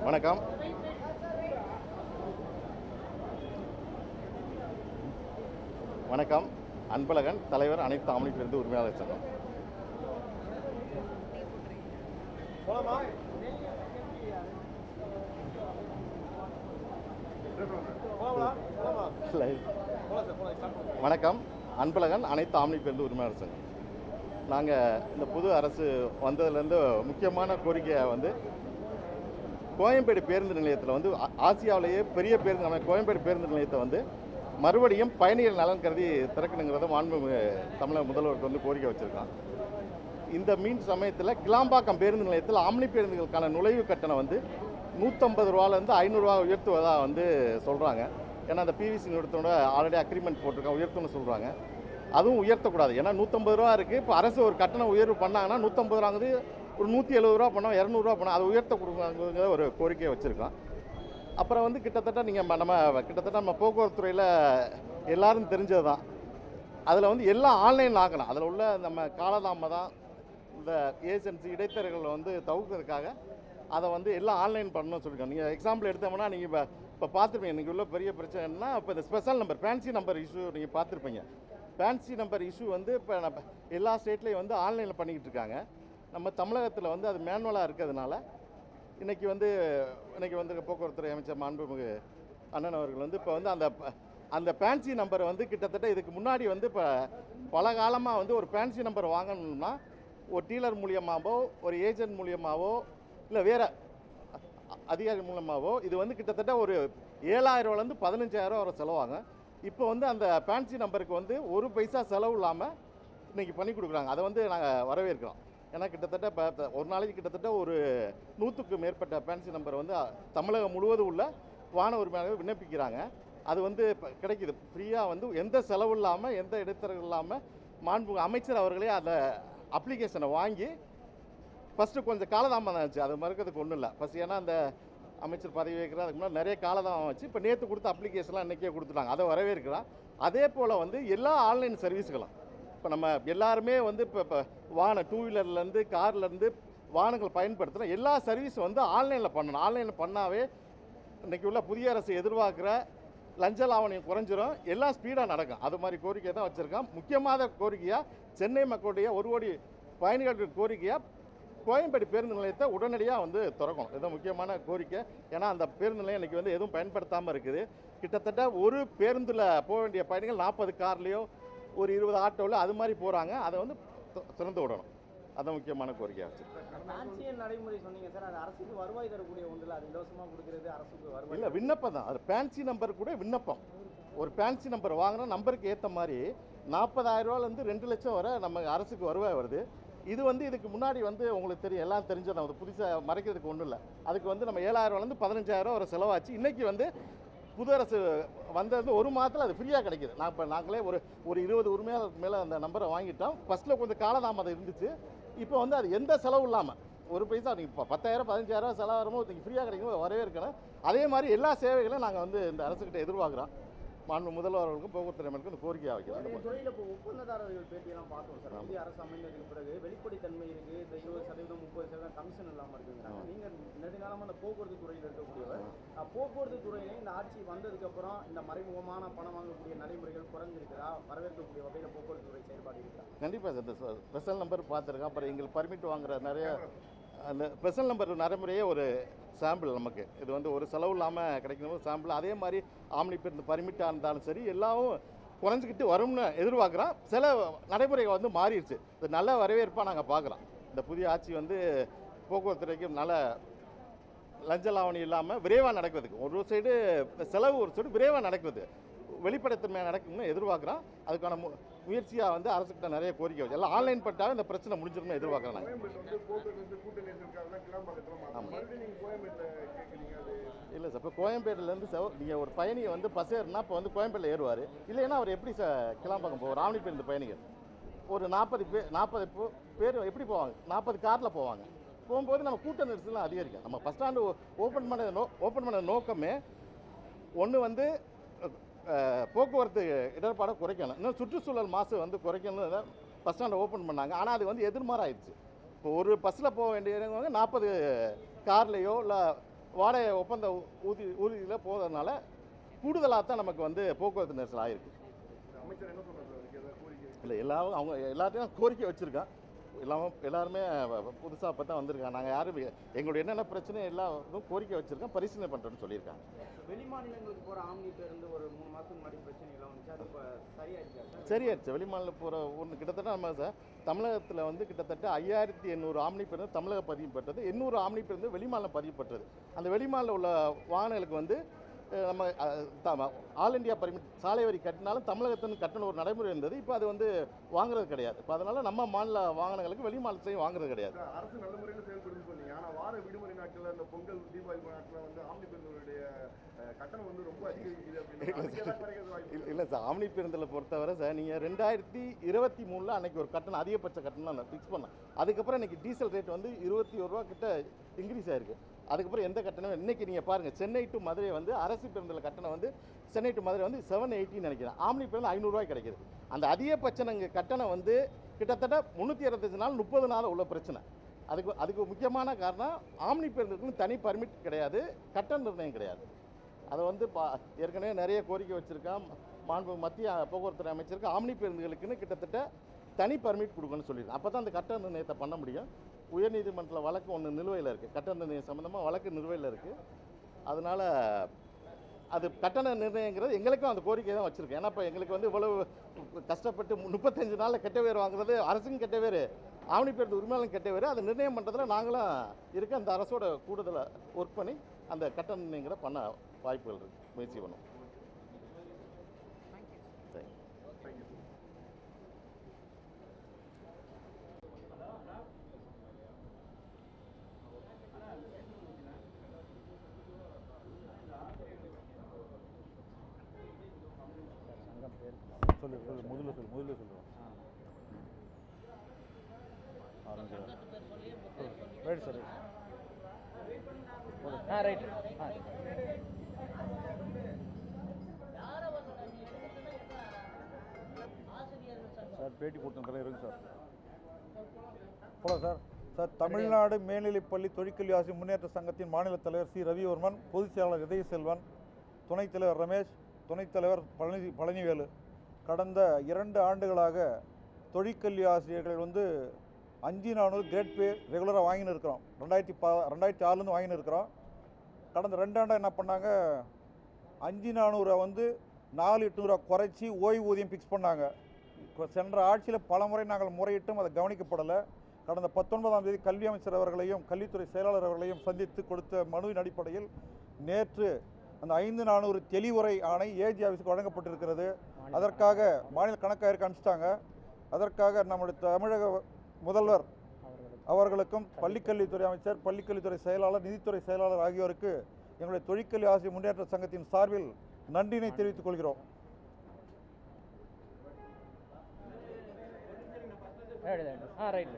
வணக்கம். வணக்கம். அன்பழகன், தலைவர், அனைத்து ஆம்னி பேருந்து உரிமையாளர் சங்கம். வணக்கம். அன்பழகன், அனைத்து ஆம்னி பேருந்து உரிமையாளர் சங்கம். நாங்கள் இந்த புது அரசு வந்ததுலேருந்து முக்கியமான கோரிக்கையை வந்து கோயம்பேடு பேருந்து நிலையத்தில் வந்து ஆசியாவிலேயே பெரிய பேருந்து கோயம்பேடு பேருந்து நிலையத்தை வந்து மறுபடியும் பயணிகள் நலன் கருதி திறக்கணுங்கிறத மாண்புமிகு தமிழக முதல்வருக்கு வந்து கோரிக்கை வச்சுருக்கான். இந்த மீன் சமயத்தில் கிளாம்பாக்கம் பேருந்து நிலையத்தில் ஆம்னி பேருந்துகளுக்கான நுழைவு கட்டணம் வந்து 150 ரூபாலேருந்து 500 ரூபா உயர்த்துவதாக வந்து சொல்கிறாங்க. ஏன்னா அந்த பிவிசி நிறுவனத்தோட ஆல்ரெடி அக்ரிமெண்ட் போட்டிருக்காங்க, உயர்த்துன்னு சொல்கிறாங்க. அதுவும் உயர்த்தக்கூடாது. ஏன்னா 150 ரூபா இருக்குது. இப்போ அரசு ஒரு கட்டண உயர்வு பண்ணாங்கன்னா 150 ரூபாங்கிறது ஒரு 170 ரூபா பண்ணோம், 200 ரூபா பண்ணோம், அதை உயர்த்த கொடுக்குறாங்கிற ஒரு கோரிக்கையை வச்சுருக்கோம். அப்புறம் வந்து கிட்டத்தட்ட நம்ம போக்குவரத்து துறையில் எல்லாரும் தெரிஞ்சது தான். அதில் வந்து எல்லாம் ஆன்லைன் ஆக்கணும். அதில் உள்ள நம்ம காலதாமதம், இந்த ஏஜென்சி இடைத்தரகர்கள் வந்து தவிர்க்கிறதுக்காக அதை வந்து எல்லாம் ஆன்லைன் பண்ணணும்னு சொல்லியிருக்காங்க. நீங்கள் எக்ஸாம்பிள் எடுத்தோம்னா நீங்கள் இப்போ பார்த்துருப்பீங்க, இன்றைக்கி உள்ள பெரிய பிரச்சனை என்னன்னா, இப்போ இந்த special number fancy number issue நீங்கள் பார்த்துருப்பீங்க. ஃபேன்சி நம்பர் இஷ்யூ வந்து இப்போ நம்ம எல்லா ஸ்டேட்லேயும் வந்து ஆன்லைனில் பண்ணிக்கிட்டு இருக்காங்க. நம்ம தமிழகத்தில் வந்து அது மேனுவலாக இருக்கிறதுனால இன்றைக்கி வந்து போக்குவரத்துறை அமைச்சர் மாண்புமிகு அண்ணன் அவர்கள் வந்து இப்போ வந்து அந்த ஃபேன்சி நம்பரை வந்து கிட்டத்தட்ட இதுக்கு முன்னாடி வந்து இப்போ பல காலமாக வந்து ஒரு ஃபேன்சி நம்பர் வாங்கணும்னா ஒரு டீலர் மூலியமாகவோ ஒரு ஏஜென்ட் மூலியமாகவோ இல்லை வேறு அதிகாரி மூலமாகவோ இது வந்து கிட்டத்தட்ட ஒரு 7,000 ரூபாலேருந்து 15,000 வரை செலவாகும். இப்போ வந்து அந்த ஃபேன்சி நம்பருக்கு வந்து ஒரு பைசா செலவு இல்லாமல் இன்றைக்கி பண்ணி கொடுக்குறாங்க. அதை வந்து நாங்கள் வரவேற்கிறோம். ஏன்னா கிட்டத்தட்ட இப்போ ஒரு நாளைக்கு கிட்டத்தட்ட ஒரு 100க்கு மேற்பட்ட ஃபேன்சி நம்பர் வந்து தமிழகம் முழுவதும் உள்ள வாகன உரிமையாளர்கள் விண்ணப்பிக்கிறாங்க. அது வந்து இப்போ கிடைக்கிது ஃப்ரீயாக, வந்து எந்த செலவு இல்லாமல், எந்த இடைத்தரகர்கள் இல்லாமல். மாண்புமிகு அமைச்சர் அவர்களே அந்த அப்ளிகேஷனை வாங்கி ஃபஸ்ட்டு கொஞ்சம் காலதாமதம் ஆச்சு, அது மறுக்கிறதுக்கு ஒன்றும் இல்லை. ஃபஸ்ட் ஏன்னா அந்த அமைச்சர் பதவி வைக்கிறார், அதுக்கு முன்னாடி நிறைய காலதாமதம் ஆச்சு. இப்போ நேற்று கொடுத்த அப்ளிகேஷன்லாம் இன்றைக்கே கொடுத்துட்டாங்க, அதை வரவேற்கிறான். அதே போல் வந்து எல்லா ஆன்லைன் சர்வீஸ்களும் இப்போ நம்ம எல்லாருமே வந்து இப்போ வாகன 2 வீலர்லேருந்து கார்லேருந்து வாகனங்கள் பயன்படுத்துகிறோம். எல்லா சர்வீஸும் வந்து ஆன்லைனில் பண்ணணும். ஆன்லைனில் பண்ணாவே இன்றைக்கி உள்ள புதிய அரசு எதிர்பார்க்குற லஞ்ச லாவணியம் குறைஞ்சிரும், எல்லாம் ஸ்பீடாக நடக்கும். அது மாதிரி கோரிக்கை தான் வச்சுருக்கோம். முக்கியமான கோரிக்கையாக சென்னை மக்களுடைய 1 கோடி பயணிகளுடைய கோரிக்கையாக கோயம்பேடு பேருந்து நிலையத்தை உடனடியாக வந்து திறக்கணும். இதுதான் முக்கியமான கோரிக்கை. ஏன்னா அந்த பேருந்து நிலையம் இன்றைக்கி வந்து எதுவும் பயன்படுத்தாமல் இருக்குது. கிட்டத்தட்ட ஒரு பேருந்தில் போக வேண்டிய பயணிகள் 40 கார்லேயோ ஒரு 20 ஆட்டோவில் அது மாதிரி போகிறாங்க. அதை வந்து திறந்து விடணும். அதான் முக்கியமான கோரிக்கையாக வச்சு. நடைமுறை சொன்னீங்க சார், அது அரசுக்கு வருவாய் தரக்கூடிய ஒன்றில் அது இலவசமாக கொடுக்குறது அரசுக்கு வருவாய் இல்லை, விண்ணப்பம் தான். அது ஃபேன்சி நம்பர் கூட விண்ணப்பம். ஒரு ஃபேன்சி நம்பர் வாங்கினா நம்பருக்கு ஏற்ற மாதிரி 40,000 ரூபாலேருந்து 2 லட்சம் வரை நம்ம அரசுக்கு வருவாய் வருது. இது வந்து இதுக்கு முன்னாடி வந்து உங்களுக்கு தெரியும், எல்லாம் தெரிஞ்சது. அது புதுசாக மறைக்கிறதுக்கு ஒன்றும் இல்லை. அதுக்கு வந்து நம்ம 7,000 ரூபாலேருந்து 15,000 வரை செலவாச்சு. இன்றைக்கி வந்து புது அரசு வந்தது ஒரு மாதத்தில் அது ஃப்ரீயாக கிடைக்கிது. நாங்களே ஒரு 20 உரிமையாளருக்கு மேலே அந்த நம்பரை வாங்கிட்டோம். ஃபஸ்ட்டில் கொஞ்சம் காலதாமதம் இருந்துச்சு. இப்போ வந்து அது எந்த செலவு இல்லாமல் ஒரு பைசா நீங்கள் இப்போ 10,000 15,000 செலவு வரும்போது நீங்கள் ஃப்ரீயாக கிடைக்கும், வரவேற்கணும். அதே மாதிரி எல்லா சேவைகளும் நாங்கள் வந்து இந்த அரசுக்கிட்ட எதிர்பார்க்குறோம். மாண்பு முதல்வர்களுக்கும் போக்குவரத்து அமைச்சருக்கும் இந்த கோரிக்கை வைக்கிறோம். தொழில் இப்போ ஒப்பந்ததாரர்கள் பேட்டியெல்லாம் பார்த்தோம் சார். புதிய அரசு அமைந்ததுக்கு பிறகு வெளிப்படைத்தன்மை இருக்குது, இந்த 20% 30% கமிஷன் இல்லாமல் இருக்குங்கிறாங்க. நீங்கள் நெடுங்காலமாக அந்த போக்குவரத்து துறையில் இருக்கக்கூடியவர், போக்குவரத்து துறையிலே இந்த ஆட்சி வந்ததுக்கப்புறம் இந்த மறைமுகமான பணம் வாங்கக்கூடிய நடைமுறைகள் குறைஞ்சிருக்குதா? வரவேற்கக்கூடிய வகையில் போக்குவரத்து துறை செயல்பாடு இருக்குதா? கண்டிப்பாக சார். இந்த ஸ்பெஷல் நம்பர் பார்த்துருக்கேன். அப்புறம் எங்களுக்கு பர்மிட் வாங்குற நிறைய அந்த ஸ்பெஷல் நம்பர் நடைமுறையே ஒரு சாம்பிள் நமக்கு. இது வந்து ஒரு செலவு இல்லாமல் கிடைக்கணும் சாம்பிள். அதே மாதிரி ஆம்னி பேருந்து பர்மிட்டாக இருந்தாலும் சரி எல்லாம் குறைஞ்சிக்கிட்டு வரும்னு எதிர்பார்க்குறோம். சில நடைமுறைகள் வந்து மாறிடுச்சு. இது நல்ல வரவேற்பாக நாங்கள் பார்க்குறோம். இந்த புதிய ஆட்சி வந்து போக்குவரத்துறைக்கு நல்ல லஞ்ச லாவணி இல்லாமல் விரைவாக நடக்கிறதுக்கு, ஒரு சைடு செலவு ஒரு சைடு விரைவாக நடக்குது, வெளிப்படைத்தன்மையாக நடக்கும்னு எதிர்பார்க்குறோம். அதுக்கான முயற்சியாக வந்து அரசுக்கிட்ட நிறைய கோரிக்கை வச்சு எல்லாம் ஆன்லைன் பண்ணிட்டாலும் இந்த பிரச்சனை முடிஞ்சிரும்னு எதிர்பார்க்குறேன். இல்லை சார், இப்போ கோயம்பேடுலேருந்து நீங்கள் ஒரு பயணியை வந்து பஸ் ஏறுனா இப்போ வந்து கோயம்பேட்டில் ஏறுவார். இல்லைன்னா அவர் எப்படி சார் கிளாம்பாக்கம் போவார்? ஆம்னி பேருந்து பயணிகள் ஒரு 40 பேர் எப்படி போவாங்க? 40 காரில் போவாங்க. போகும்போது நம்ம கூட்ட நெரிசலாம் அதிகரிக்கும். நம்ம பஸ் ஸ்டாண்டு ஓப்பன் பண்ண நோக்கமே ஒன்று வந்து போக்குவரத்து இடர்பாடை குறைக்கணும், இன்னும் சுற்றுச்சூழல் மாசு வந்து குறைக்கணும் பஸ் ஸ்டாண்டை ஓப்பன் பண்ணாங்க. ஆனால் அது வந்து எதிர்மாறாயிடுச்சு. இப்போ ஒரு பஸ்ஸில் போக வேண்டியவங்க 40 கார்லேயோ இல்லை வாடகை ஒப்பந்த ஊதியில் போகிறதுனால கூடுதலாக தான் நமக்கு வந்து போக்குவரத்து நெரிசல் ஆகிருக்கு. அமைச்சர் என்ன சொன்னார் அதுக்கு ஏதாவது கோரிக்கை? இல்லை எல்லாரும் அவங்க எல்லாத்தையும் கோரிக்கை வச்சுருக்கோம். எல்லாருமே புதுசாக இப்போ தான் வந்திருக்காங்க. நாங்கள் யாரும் எங்களுடைய என்னென்ன பிரச்சனை எல்லாம் கோரிக்கை வச்சுருக்கோம், பரிசீலனை பண்ணுறோன்னு சொல்லியிருக்காங்க. வெளி மாநிலங்களுக்கு போகிற ஆம்னி பேருந்து ஒரு 3 மாதத்துக்கு முன்னாடி பிரச்சனை எல்லாம் வந்துச்சு, அது இப்போ சரியாயிடுச்சா சார்? சரியாச்சு. வெளிமாநிலம் போகிற ஒன்று கிட்டத்தட்ட நம்ம தமிழகத்தில் வந்து கிட்டத்தட்ட 5800 ஆம்னி பேருந்து தமிழக பதிவு பெற்றது, 800 ஆம்னி பேருந்து வெளிமாநிலம் பதிவு பெற்றது. அந்த வெளிமாநிலம் உள்ள வாகனங்களுக்கு வந்து நம்ம ஆல் இண்டியா பர்மிட் சாலை வரி கட்டினாலும் தமிழகத்தின் கட்டண ஒரு நடைமுறை இருந்தது. இப்போ அது வந்து வாங்குறது கிடையாது. இப்போ அதனால் நம்ம மாநில வாகனங்களுக்கு வெளி மாநிலத்தையும் வாங்குறது கிடையாது. அரசு நல்ல முறையில் செயல்படுன்னு சொன்னீங்க. ஆனால் வார விடுமுறை நாட்களில் இந்த பொங்கல் தீபாவளி நாட்களில் வந்து ஆம்னி பேருந்துடைய கட்டணம் வந்து ரொம்ப அதிகரிக்குது அப்படின்னு. இல்லை சார், ஆம்னி பேருந்தில் பொறுத்தவரை சார் நீங்கள் 2023 அன்னைக்கு ஒரு கட்டணம் அதிகபட்ச கட்டணம் ஃபிக்ஸ் பண்ணேன். அதுக்கப்புறம் இன்றைக்கி டீசல் ரேட் வந்து 21 ரூபா கிட்ட இன்க்ரீஸ் ஆயிருக்கு. அதுக்கப்புறம் எந்த கட்டணம் இன்றைக்கி நீங்கள் பாருங்கள், சென்னை டு மதுரை வந்து அரசு பேருந்தில் கட்டணம் வந்து சென்னை டு மதுரை வந்து 780 நினைக்கிறேன். ஆம்னி பேருந்து 500 ரூபாய் கிடைக்கிது. அந்த அதிகபட்ச கட்டணம் வந்து கிட்டத்தட்ட 365 நாள் 30 நாள் உள்ள பிரச்சனை. அதுக்கு முக்கியமான காரணம் ஆம்னி பேருந்துக்குன்னு தனி பர்மிட் கிடையாது, கட்டண நிர்ணயம் கிடையாது. அதை வந்து ஏற்கனவே நிறைய கோரிக்கை வச்சுருக்கான் மத்திய போக்குவரத்து அமைச்சருக்கு. ஆம்னி பேருந்துகளுக்குன்னு கிட்டத்தட்ட தனி பர்மிட் கொடுக்கணும்னு சொல்லியிருக்கேன். அப்போ தான் அந்த கட்டண நிர்ணயத்தை பண்ண முடியும். உயர்நீதிமன்றத்தில் வழக்கு ஒன்று நிலுவையில் இருக்குது, கட்டண நிர்ணயம் சம்மந்தமாக வழக்கு நிலுவையில் இருக்குது. அதனால் அது கட்டண நிர்ணயங்கிறது எங்களுக்கும் அந்த கோரிக்கை தான் வச்சுருக்கேன். ஏன்னா இப்போ எங்களுக்கு வந்து இவ்வளவு கஷ்டப்பட்டு 35 நாளில் கெட்ட பேர் வாங்குறது அரசுக்கும் கெட்ட பேர், ஆவணி பேருந்து உரிமையாளரும் கெட்ட பேர். அதை நிர்ணயம் பண்ணுறதுல நாங்களும் இருக்க அந்த அரசோட கூடுதலை ஒர்க் பண்ணி அந்த கட்டண நிர்ணயங்கிற பண்ண வாய்ப்புகள் இருக்குது, முயற்சி பண்ணும். சொல்லு முதல்ல சொல்லுவோம். Right sir, right. சார் பேட்டி கொடுத்தோம் இருங்க சார். போலாம் சார். சார், தமிழ்நாடு மேல்நிலைப்பள்ளி தொழிற்கல்வி ஆசிரியர் முன்னேற்ற சங்கத்தின் மாநில தலைவர் சி ரவிவர்மன், பொதுச் செயலாளர் இதய செல்வன், துணைத் தலைவர் ரமேஷ், துணைத் தலைவர் பழனிவேலு கடந்த 2 ஆண்டுகளாக தொழிற்கல்வி ஆசிரியர்கள் வந்து 5400 கிரேட் பே ரெகுலராக வாங்கின்னு இருக்கிறோம். 2006 வாங்கின்னு இருக்கிறோம். கடந்த 2 ஆண்டாக என்ன பண்ணாங்க, 5400 வந்து 4800 குறைச்சி ஓய்வூதியம் ஃபிக்ஸ் பண்ணாங்க. சென்ற ஆட்சியில் பல முறை நாங்கள் முறையிட்டும் அதை கவனிக்கப்படலை. கடந்த 19ஆம் தேதி கல்வி அமைச்சர் அவர்களையும் கல்வித்துறை செயலாளர் அவர்களையும் சந்தித்து கொடுத்த மனுவின் அடிப்படையில் நேற்று அந்த 5400 தெளிவுரை ஆணை ஏஜி ஆஃபீஸுக்கு வழங்கப்பட்டிருக்கிறது. அதற்காக மாநில கணக்காயருக்கு அனுப்பிச்சிட்டாங்க. அதற்காக நம்முடைய தமிழக முதல்வர் அவர்களுக்கும் பள்ளிக்கல்வித்துறை அமைச்சர், பள்ளிக்கல்வித்துறை செயலாளர், நிதித்துறை செயலாளர் ஆகியோருக்கு எங்களுடைய தொழிற்கல்வி ஆசிரியர் முன்னேற்ற சங்கத்தின் சார்பில் நன்றினை தெரிவித்துக் கொள்கிறோம். ரைட்.